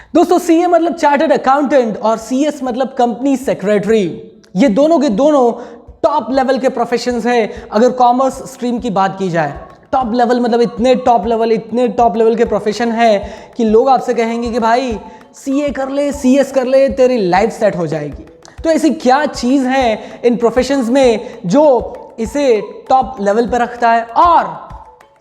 दोस्तों सीए मतलब chartered accountant और सीएस मतलब कंपनी सेक्रेटरी। ये दोनों के दोनों टॉप लेवल के प्रोफेशंस हैं। अगर कॉमर्स स्ट्रीम की बात की जाए, टॉप लेवल मतलब इतने टॉप लेवल के प्रोफेशन है कि लोग आपसे कहेंगे कि भाई सीए कर ले, सीएस कर ले, तेरी लाइफ सेट हो जाएगी। तो ऐसी क्या चीज़ है इन प्रोफेशंस में जो इसे टॉप लेवल पर रखता है, और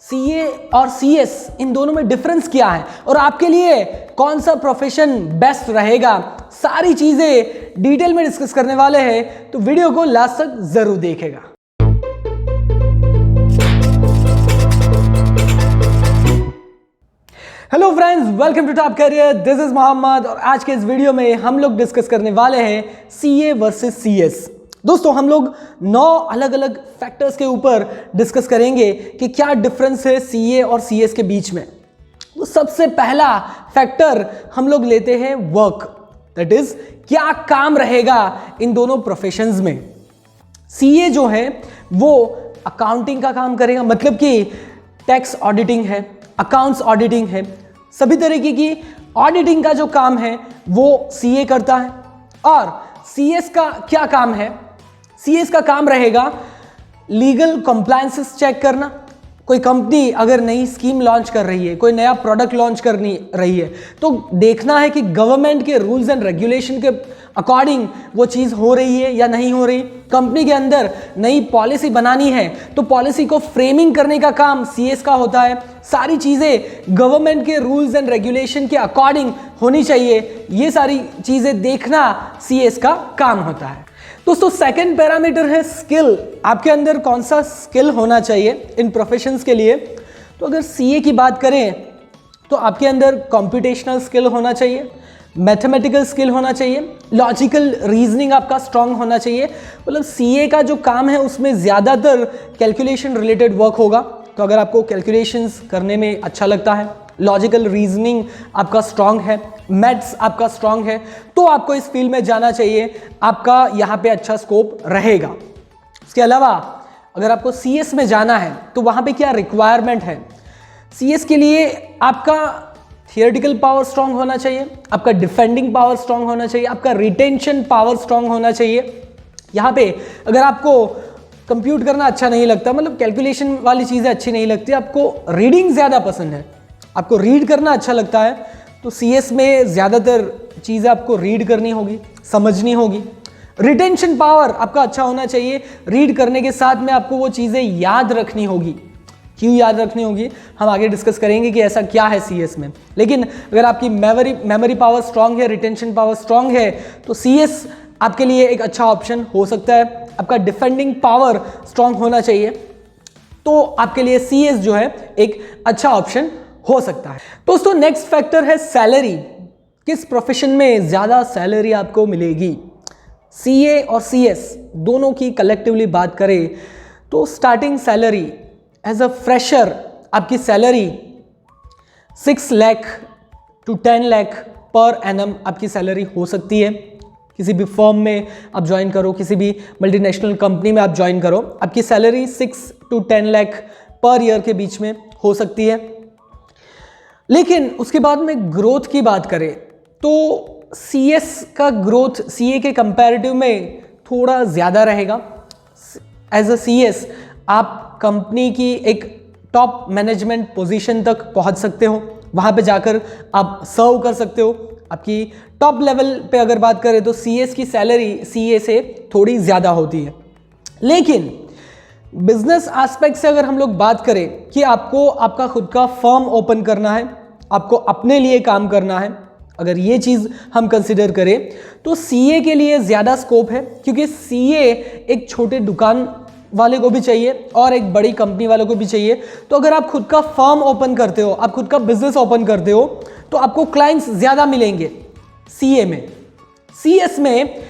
सीए और सीएस इन दोनों में डिफरेंस क्या है, और आपके लिए कौन सा प्रोफेशन बेस्ट रहेगा, सारी चीजें डिटेल में डिस्कस करने वाले हैं। तो वीडियो को लास्ट तक जरूर देखेगा। Hello friends, welcome to top career. This is Mohammad और आज के इस वीडियो में हम लोग डिस्कस करने वाले हैं सीए वर्सेस सीएस। दोस्तों हम लोग 9 अलग अलग फैक्टर्स के ऊपर डिस्कस करेंगे कि क्या डिफरेंस है सीए और सीएस के बीच में। तो सबसे पहला फैक्टर हम लोग लेते हैं वर्क, दैट इज क्या काम रहेगा इन दोनों प्रोफेशंस में। सीए जो है वो अकाउंटिंग का काम करेगा, मतलब कि टैक्स ऑडिटिंग है, अकाउंट्स ऑडिटिंग है, सभी तरीके की ऑडिटिंग का जो काम है वो सीए करता है। और सीएस का क्या काम है? सीएस का काम रहेगा लीगल कंप्लायंसेस चेक करना। कोई कंपनी अगर नई स्कीम लॉन्च कर रही है, कोई नया प्रोडक्ट लॉन्च करनी रही है, तो देखना है कि गवर्नमेंट के रूल्स एंड रेगुलेशन के अकॉर्डिंग वो चीज़ हो रही है या नहीं हो रही। कंपनी के अंदर नई पॉलिसी बनानी है तो पॉलिसी को फ्रेमिंग करने का काम सीएस का होता है। सारी चीज़ें गवर्नमेंट के रूल्स एंड रेगुलेशन के अकॉर्डिंग होनी चाहिए, ये सारी चीज़ें देखना सीएस का काम होता है। दोस्तों सेकंड पैरामीटर है स्किल। आपके अंदर कौन सा स्किल होना चाहिए इन प्रोफेशंस के लिए। तो अगर सीए की बात करें तो आपके अंदर कंप्यूटेशनल स्किल होना चाहिए, मैथमेटिकल स्किल होना चाहिए, लॉजिकल रीजनिंग आपका स्ट्रांग होना चाहिए। मतलब सीए का जो काम है उसमें ज़्यादातर कैलकुलेशन रिलेटेड वर्क होगा। तो अगर आपको कैलकुलेशंस करने में अच्छा लगता है, लॉजिकल रीजनिंग आपका स्ट्रांग है, मैथ्स आपका स्ट्रांग है, तो आपको इस फील्ड में जाना चाहिए, आपका यहाँ पे अच्छा स्कोप रहेगा। उसके अलावा अगर आपको सीएस में जाना है तो वहाँ पे क्या रिक्वायरमेंट है? सीएस के लिए आपका थियोरेटिकल पावर स्ट्रांग होना चाहिए, आपका डिफेंडिंग पावर स्ट्रांग होना चाहिए, आपका रिटेंशन पावर स्ट्रांग होना चाहिए। यहाँ पे अगर आपको कंप्यूट करना अच्छा नहीं लगता, मतलब कैलकुलेशन वाली चीज़ें अच्छी नहीं लगती, आपको रीडिंग ज़्यादा पसंद है, आपको रीड करना अच्छा लगता है, तो सीएस में ज़्यादातर चीज़ें आपको रीड करनी होगी, समझनी होगी। रिटेंशन पावर आपका अच्छा होना चाहिए, रीड करने के साथ में आपको वो चीज़ें याद रखनी होगी। क्यों याद रखनी होगी हम आगे डिस्कस करेंगे कि ऐसा क्या है सीएस में। लेकिन अगर आपकी मेमोरी पावर स्ट्रांग है, रिटेंशन पावर स्ट्रांग है, तो सीएस आपके लिए एक अच्छा ऑप्शन हो सकता है। आपका डिफेंडिंग पावर स्ट्रांग होना चाहिए, तो आपके लिए सीएस जो है एक अच्छा ऑप्शन हो सकता है। दोस्तों नेक्स्ट फैक्टर है सैलरी। किस प्रोफेशन में ज़्यादा सैलरी आपको मिलेगी? सीए और सीएस दोनों की कलेक्टिवली बात करें तो starting salary as a fresher आपकी salary 6 lakh to 10 lakh per annum आपकी सैलरी हो सकती है। किसी भी फर्म में आप ज्वाइन करो, किसी भी मल्टीनेशनल कंपनी में आप ज्वाइन करो, आपकी salary 6 to 10 lakh per year के बीच में हो सकती है। लेकिन उसके बाद में ग्रोथ की बात करें तो सीएस का ग्रोथ सीए के कंपैरेटिव में थोड़ा ज़्यादा रहेगा। एज अ सीएस आप कंपनी की एक टॉप मैनेजमेंट पोजीशन तक पहुंच सकते हो, वहां पे जाकर आप सर्व कर सकते हो। आपकी टॉप लेवल पे अगर बात करें तो सीएस की सैलरी सीए से थोड़ी ज़्यादा होती है। लेकिन बिजनेस एस्पेक्ट से अगर हम लोग बात करें कि आपको आपका खुद का फर्म ओपन करना है, आपको अपने लिए काम करना है, अगर ये चीज़ हम कंसिडर करें तो सीए के लिए ज़्यादा स्कोप है, क्योंकि सीए एक छोटे दुकान वाले को भी चाहिए और एक बड़ी कंपनी वालों को भी चाहिए। तो अगर आप खुद का फर्म ओपन करते हो, आप खुद का बिजनेस ओपन करते हो, तो आपको क्लाइंट्स ज़्यादा मिलेंगे सीए में। सीएस में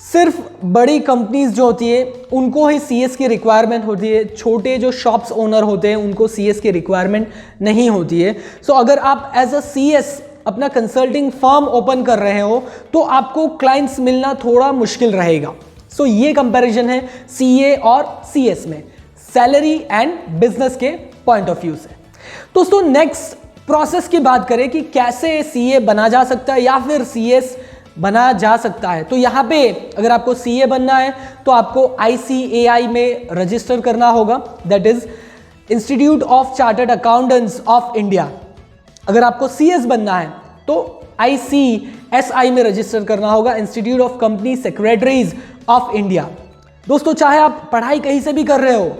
सिर्फ बड़ी कंपनीज जो होती है उनको ही सीएस की रिक्वायरमेंट होती है, छोटे जो शॉप्स ओनर होते हैं उनको सीएस की रिक्वायरमेंट नहीं होती है। सो अगर आप एज अ सीएस अपना कंसल्टिंग फर्म ओपन कर रहे हो तो आपको क्लाइंट्स मिलना थोड़ा मुश्किल रहेगा। सो ये कंपैरिजन है सीए और सीएस में, सैलरी एंड बिजनेस के पॉइंट ऑफ व्यू से। दोस्तों नेक्स्ट प्रोसेस की बात करें कि कैसे सीए बना जा सकता है या फिर सीएस बना जा सकता है, तो यहाँ पे अगर आपको सीए बनना है तो आपको ICAI में रजिस्टर करना होगा, that is institute of chartered accountants of India. अगर आपको सीएस बनना है तो ICSI में रजिस्टर करना होगा, institute of company secretaries of India. दोस्तों, चाहे आप पढ़ाई कहीं से भी कर रहे हो,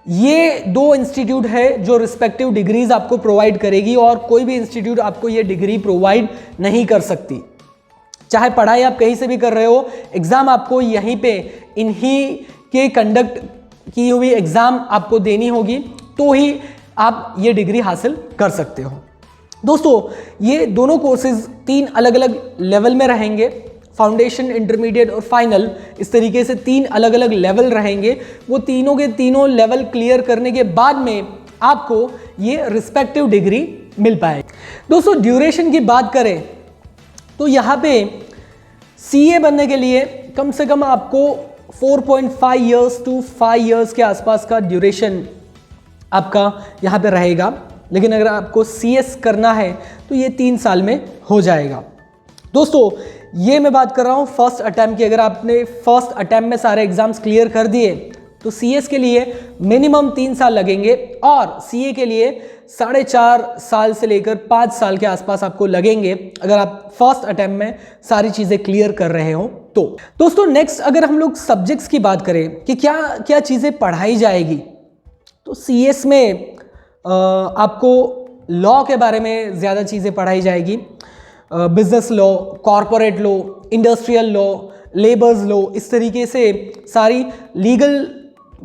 ये दो इंस्टीट्यूट है जो रिस्पेक्टिव डिग्रीज आपको प्रोवाइड करेगी और कोई भी इंस्टीट्यूट आपको ये डिग्री प्रोवाइड नहीं कर सकती। चाहे पढ़ाई आप कहीं से भी कर रहे हो, एग्जाम आपको यहीं पे इन्हीं के कंडक्ट की हुई एग्जाम आपको देनी होगी, तो ही आप ये डिग्री हासिल कर सकते हो। दोस्तों, ये दोनों कोर्सेज 3 अलग अलग लेवल में रहेंगे, फाउंडेशन, इंटरमीडिएट और फाइनल, इस तरीके से 3 अलग अलग लेवल रहेंगे। वो तीनों के तीनों लेवल क्लियर करने के बाद में आपको ये रिस्पेक्टिव डिग्री मिल पाएगी। दोस्तों, ड्यूरेशन की बात करें तो यहाँ पे सीए बनने के लिए कम से कम आपको 4.5 ईयर्स टू 5 ईयर्स के आसपास का ड्यूरेशन आपका यहाँ पे रहेगा, लेकिन अगर आपको सीएस करना है तो ये 3 साल में हो जाएगा। दोस्तों, ये मैं बात कर रहा हूँ फर्स्ट अटैम्प्ट की। अगर आपने फर्स्ट अटैम्प्ट में सारे एग्जाम्स क्लियर कर दिए तो सीएस के लिए मिनिमम 3 साल लगेंगे और सीए के लिए 4.5 साल से लेकर 5 साल के आसपास आपको लगेंगे, अगर आप फर्स्ट अटैम्प्ट में सारी चीज़ें क्लियर कर रहे हो तो। दोस्तों, नेक्स्ट अगर हम लोग सब्जेक्ट्स की बात करें कि क्या क्या चीज़ें पढ़ाई जाएगी, तो सीएस में आपको लॉ के बारे में ज़्यादा चीज़ें पढ़ाई जाएगी, business law, corporate law, industrial law, labours law, इस तरीके से सारी लीगल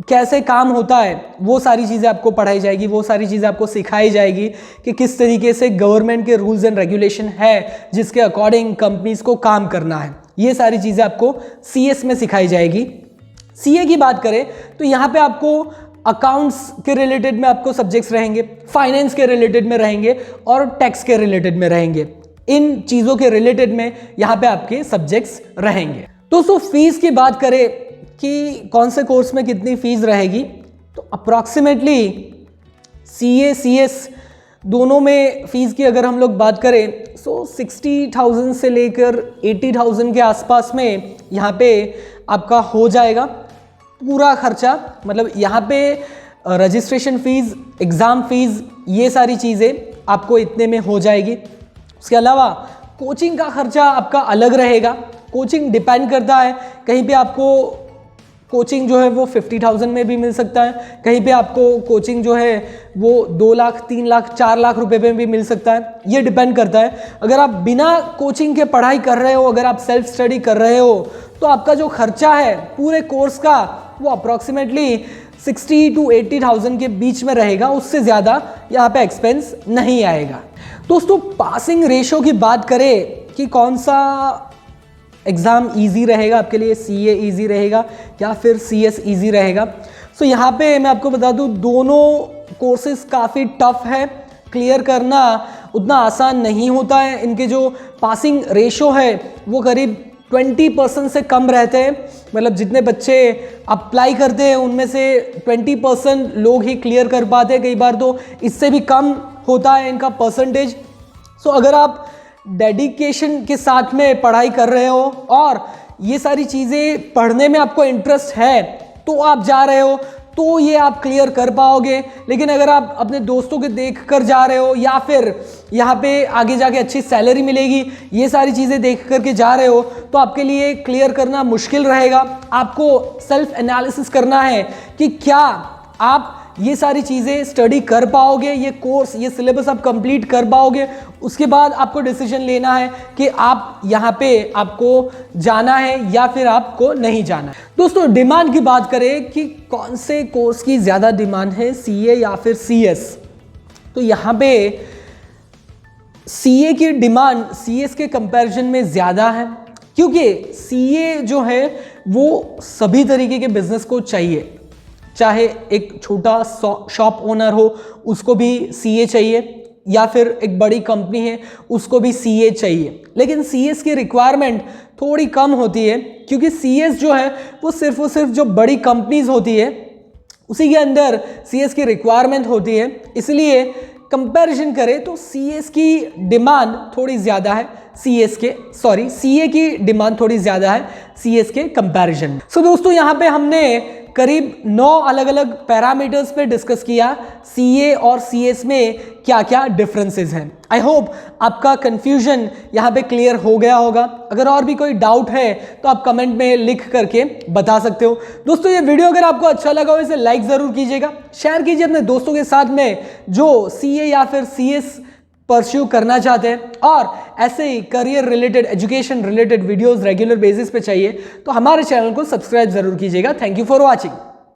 कैसे काम होता है वो सारी चीज़ें आपको पढ़ाई जाएगी, वो सारी चीज़ें आपको सिखाई जाएगी कि किस तरीके से गवर्नमेंट के रूल्स एंड रेगुलेशन है जिसके अकॉर्डिंग कंपनीज को काम करना है। ये सारी चीज़ें आपको सीएस में सिखाई जाएगी। सीए की बात करें तो यहाँ पे आपको अकाउंट्स के रिलेटेड में आपको सब्जेक्ट्स रहेंगे, फाइनेंस के रिलेटेड में रहेंगे और टैक्स के रिलेटेड में रहेंगे। इन चीज़ों के रिलेटेड में यहाँ पे आपके सब्जेक्ट्स रहेंगे। दोस्तों, फीस की बात करें कि कौन से कोर्स में कितनी फीस रहेगी, तो अप्रॉक्सीमेटली सीए सीएस दोनों में फ़ीस की अगर हम लोग बात करें तो 60,000 से लेकर 80,000 के आसपास में यहाँ पे आपका हो जाएगा पूरा खर्चा। मतलब यहाँ पे रजिस्ट्रेशन फ़ीस, एग्ज़ाम फ़ीस, ये सारी चीज़ें आपको इतने में हो जाएगी। उसके अलावा कोचिंग का खर्चा आपका अलग रहेगा। कोचिंग डिपेंड करता है, कहीं पे आपको कोचिंग जो है वो 50,000 में भी मिल सकता है, कहीं पे आपको कोचिंग जो है वो 2 लाख, 3 लाख, 4 लाख रुपए में भी मिल सकता है। ये डिपेंड करता है। अगर आप बिना कोचिंग के पढ़ाई कर रहे हो, अगर आप सेल्फ स्टडी कर रहे हो, तो आपका जो खर्चा है पूरे कोर्स का वो अप्रॉक्सीमेटली 60 to 80,000 के बीच में रहेगा, उससे ज़्यादा यहाँ पे एक्सपेंस नहीं आएगा। दोस्तों, पासिंग रेशो की बात करें कि कौन सा एग्ज़ाम इजी रहेगा आपके लिए, सीए इजी रहेगा या फिर सीएस इजी रहेगा, सो यहाँ पे मैं आपको बता दूँ दोनों कोर्सेज काफ़ी टफ है, क्लियर करना उतना आसान नहीं होता है। इनके जो पासिंग रेशो है वो करीब 20% से कम रहते हैं। मतलब जितने बच्चे अप्लाई करते हैं उनमें से 20% लोग ही क्लियर कर पाते हैं, कई बार तो इससे भी कम होता है इनका परसेंटेज। सो अगर आप डेडिकेशन के साथ में पढ़ाई कर रहे हो और ये सारी चीज़ें पढ़ने में आपको इंटरेस्ट है तो आप जा रहे हो तो ये आप क्लियर कर पाओगे। लेकिन अगर आप अपने दोस्तों के देख कर जा रहे हो या फिर यहाँ पे आगे जाके अच्छी सैलरी मिलेगी, ये सारी चीज़ें देख करके जा रहे हो, तो आपके लिए क्लियर करना मुश्किल रहेगा। आपको सेल्फ एनालिसिस करना है कि क्या आप ये सारी चीज़ें स्टडी कर पाओगे, ये कोर्स, ये सिलेबस आप कंप्लीट कर पाओगे। उसके बाद आपको डिसीजन लेना है कि आप यहाँ पे आपको जाना है या फिर आपको नहीं जाना है। दोस्तों, डिमांड की बात करें कि कौन से कोर्स की ज़्यादा डिमांड है, सीए या फिर सीएस, तो यहाँ पे सीए की डिमांड सीएस के कंपैरिजन में ज़्यादा है, क्योंकि सीए जो है वो सभी तरीके के बिजनेस को चाहिए। चाहे एक छोटा शॉप ओनर हो उसको भी सीए चाहिए, या फिर एक बड़ी कंपनी है उसको भी सीए चाहिए। लेकिन सीएस की रिक्वायरमेंट थोड़ी कम होती है, क्योंकि सीएस जो है वो सिर्फ जो बड़ी कंपनीज होती है उसी के अंदर सीएस की रिक्वायरमेंट होती है। इसलिए कंपैरिजन करें तो सीएस की डिमांड थोड़ी ज़्यादा है सीए की डिमांड थोड़ी ज़्यादा है सीएस के कंपैरिजन। सो दोस्तों यहाँ पे हमने करीब 9 अलग अलग पैरामीटर्स पे डिस्कस किया सीए और सीएस में क्या क्या डिफरेंसेस हैं। आई होप आपका कंफ्यूजन यहाँ पे क्लियर हो गया होगा। अगर और भी कोई डाउट है तो आप कमेंट में लिख करके बता सकते हो। दोस्तों ये वीडियो अगर आपको अच्छा लगा हो इसे लाइक ज़रूर कीजिएगा, शेयर कीजिए अपने दोस्तों के साथ में जो सीए या फिर सीएस परस्यू करना चाहते हैं और ऐसे ही career related education related videos regular basis पे चाहिए तो हमारे चैनल को सब्सक्राइब जरूर कीजिएगा। Thank you for watching.